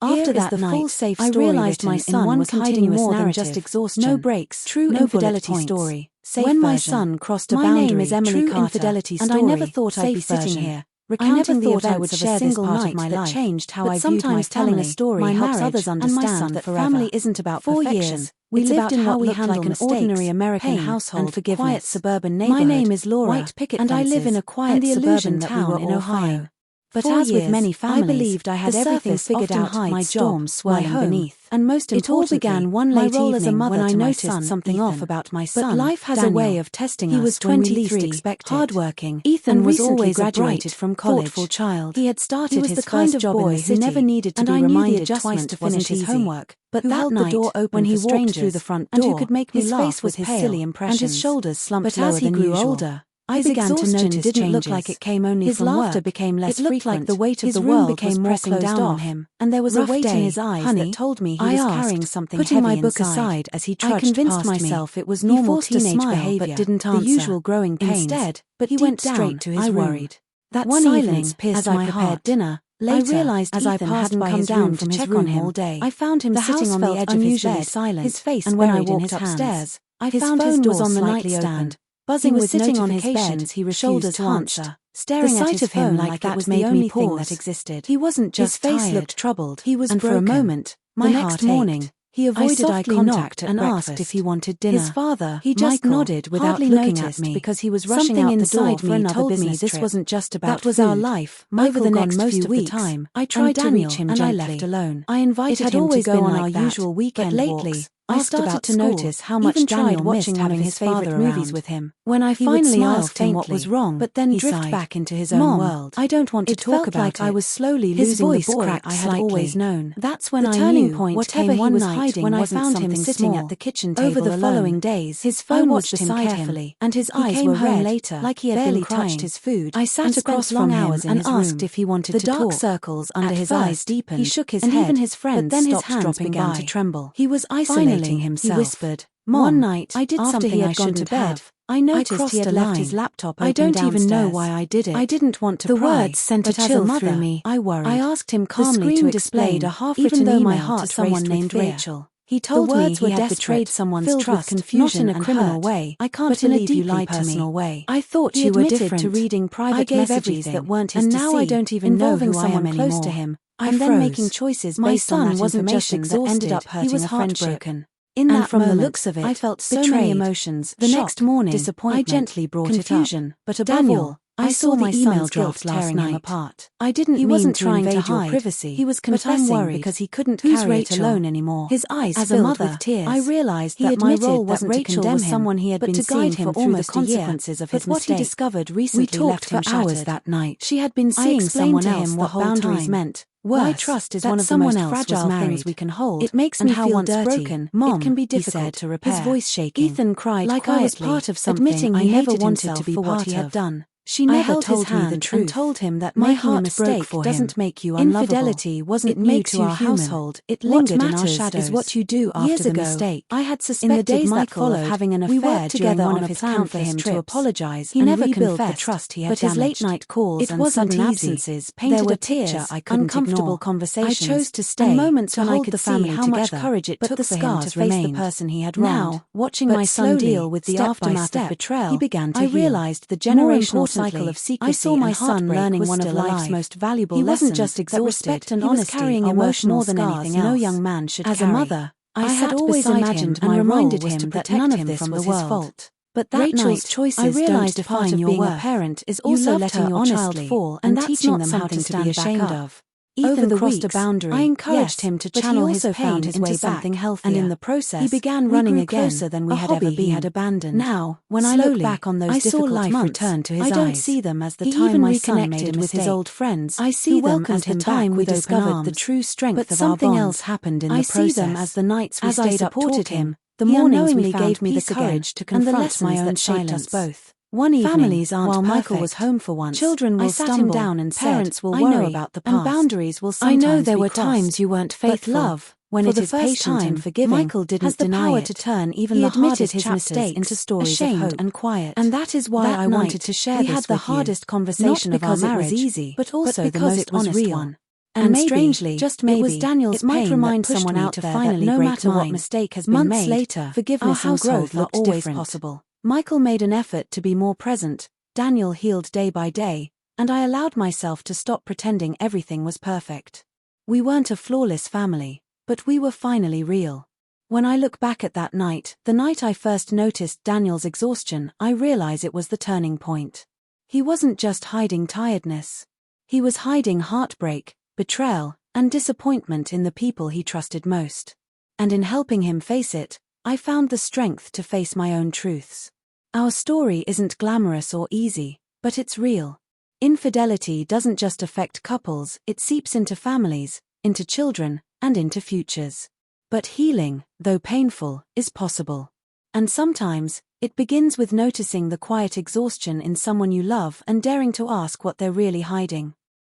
After that night, I realized my son was hiding more than just exhaustion. No breaks, true infidelity story. When my son crossed a boundary, my name is Emily Carter, infidelity story, and I never thought I'd be sitting here recounting the events of a single night that changed how I viewed my family. Telling a story helps others understand that family isn't about perfection. For years, we lived in what looked like an ordinary American household and forgiveness. Quiet suburban neighborhood. My name is Laura, white picket fences, and I live in a quiet suburban town in Ohio. But as with many families, I believed I had everything figured out. My job, my home, beneath, and most importantly, it all began one late evening as a mother when I noticed something off about my son. But life has a way of testing us. He was 23, hardworking. Ethan was always graduated from college, thoughtful child. He had started his first job in the city, who never needed to be reminded twice to finish his homework. But that night, the door opened when he walked through the front door, and who could make me laugh with his silly impressions, and his shoulders slumped lower than usual. But as he grew older, I began to notice it didn't look like it came only from work. His laughter became less frequent. It looked like the weight of the world became more pressing down on him, and there was a weight in his eyes that told me he was carrying something heavy inside. Putting my book aside as he trudged past me, I convinced myself it was normal teenage behavior, but didn't answer the usual growing pains. Instead, but he went straight to his room. That one silence pierced my heart. Dinner. Later, I realized as Ethan hadn't come down to check on him all day. I found him sitting on the edge of his bed, his face buried in his hands. And when I walked upstairs, I found his door was on the nightstand. Buzzing with notifications, he refused to answer, staring at his phone like that was the only thing that existed. He wasn't just tired. His face looked troubled. He was broken. For a moment, my heart ached. He avoided eye contact and asked if he wanted dinner. His father, he just nodded without looking at me because he was rushing out the door for another business trip. This wasn't just about that was our life. Over the next few weeks, I tried to reach him and I left alone. I invited him to go on our usual weekend walks. I started to notice how much Daniel missed having his favorite movies with him. When I finally asked him what was wrong, but then drift back into his own world. I don't want to talk about it. Like I was slowly losing the boy I had always known. That's when I knew whatever he was hiding when I found him sitting at the kitchen table over the following days. His phone was beside him, and his eyes were red, later, like he had barely touched his food. I sat across long hours and asked if he wanted to talk. The dark circles under his eyes deepened. He shook his head, and even his friends stopped began to tremble. He was isolating himself. He whispered, "Mom, one night, I did something I shouldn't have. I noticed he had left his laptop open downstairs. I don't even know why I did it. I didn't want to pry. The words sent a chill through me. I worried. I asked him calmly to explain a half-written email to someone named Rachel. He told me he had betrayed someone's trust, not in a criminal way. I can't believe you lied to me. I thought you were different to reading private messages that weren't his to see, and now I don't even know who I am anymore. Close to him. And then making choices based on that information that ended up hurting a friendship. In that from moment, the looks of it, I felt so many emotions. The next morning, disappointment, I gently brought confusion, but above all, I saw my son's guilt tearing him apart. I didn't he wasn't trying to hide your privacy. He was confessing because he couldn't carry it alone anymore. His eyes as filled a mother with tears. I realized that my role wasn't to condemn someone he had been seeing for almost the consequences of his mistake. But what he discovered recently left him shattered. Hours that night. She had been seeing someone else what boundaries meant. Why trust is one of the most fragile things we can hold. It makes me feel dirty. Broken, Mom, it can be difficult to repair. His voice shaking. Ethan cried like quietly, I was part of something, admitting I never wanted to be part of. He had done. She never told me the truth and told him that my heart broke for him. Doesn't make you unlovable. Infidelity wasn't new to our household. It lingered in our shadows. Is what you do after the mistake. I had suspected Michael of having an affair together on a plan for him to apologize. He never confessed the trust he had damaged. But his late-night calls and sudden absences painted a picture I couldn't ignore. Conversations. I chose to stay. And moments when I could see how much courage it took for him to face the person he had wronged. Now, watching my son deal with the aftermath of betrayal, he began to heal. I realized the generational cycle of secrecy. I saw my son learning one of life's most valuable lessons. He wasn't just exhausted. Respect and honesty carrying emotional more than anything else. No young man should As carry. A mother, I had always imagined my role was to protect none of this was his fault. But that Rachel's choices I realized part of being a parent is also letting your child fall and teaching them how to stand ashamed of. Ethan crossed a boundary. I encouraged him to channel his pain into something healthier, and in the process, he began running again, closer than we had ever been. He had abandoned. Now, when I look back on those difficult months, return to his eyes. I don't see them as the time my son made with his old friends. I see them as the time we discovered the true strength of our bond. But something else happened in the process. I see them as the nights we stayed up talking, the mornings we gave me the courage to confront my own silence. Both. One evening, families aren't while perfect. Michael was home for once, children will stumble, him down and parents will worry about the past, and boundaries will sometimes I know there were times you weren't faithful, but love, when it is patient and forgiving, Michael didn't has the power to turn even the hardest his mistakes into stories of hope and quiet. And that is why I wanted to share this with you. We had the hardest conversation of our marriage, easy, but also the most honest one. And maybe, strangely, just maybe, it was Daniel's pain might remind someone out there that no matter what mistake has been made, later, forgiveness and growth are always possible. Michael made an effort to be more present, Daniel healed day by day, and I allowed myself to stop pretending everything was perfect. We weren't a flawless family, but we were finally real. When I look back at that night, the night I first noticed Daniel's exhaustion, I realize it was the turning point. He wasn't just hiding tiredness. He was hiding heartbreak, betrayal, and disappointment in the people he trusted most. And in helping him face it, I found the strength to face my own truths. Our story isn't glamorous or easy, but it's real. Infidelity doesn't just affect couples, it seeps into families, into children, and into futures. But healing, though painful, is possible. And sometimes, it begins with noticing the quiet exhaustion in someone you love and daring to ask what they're really hiding.